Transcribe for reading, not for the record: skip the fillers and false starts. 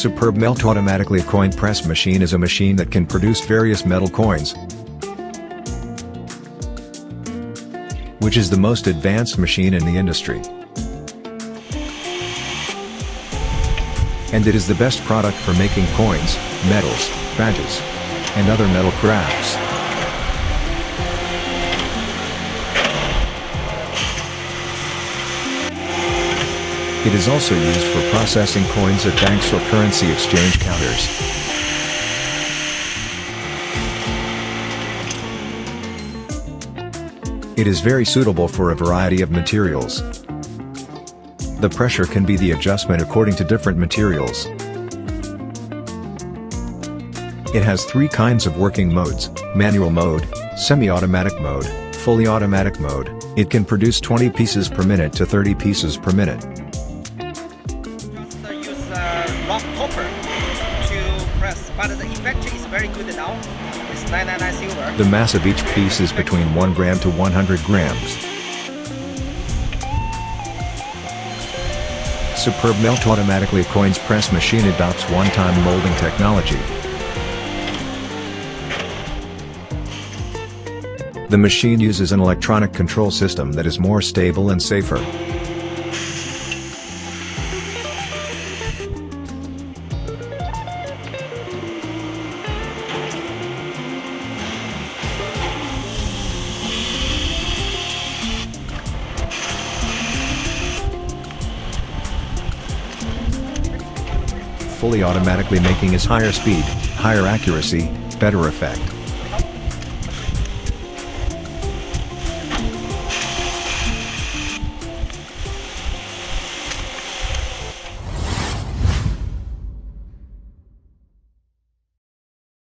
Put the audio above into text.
SuperbMelt automatically coin press machine is a machine that can produce various metal coins, which is the most advanced machine in the industry. And it is the best product for making coins, medals, badges, and other metal crafts. It is also used for processing coins at banks or currency exchange counters. It is very suitable for a variety of materials. The pressure can be the adjustment according to different materials. It has 3 kinds of working modes: manual mode, semi-automatic mode, fully automatic mode. It can produce 20 pieces per minute to 30 pieces per minute. Rough copper to press, but the effect is very good now. It's 999 silver. The mass of each piece is between 1 gram to 100 grams. SuperbMelt automatically coins press machine adopts one-time molding technology. The machine uses an electronic control system that is more stable and safer. Fully automatically making is higher speed, higher accuracy, better effect.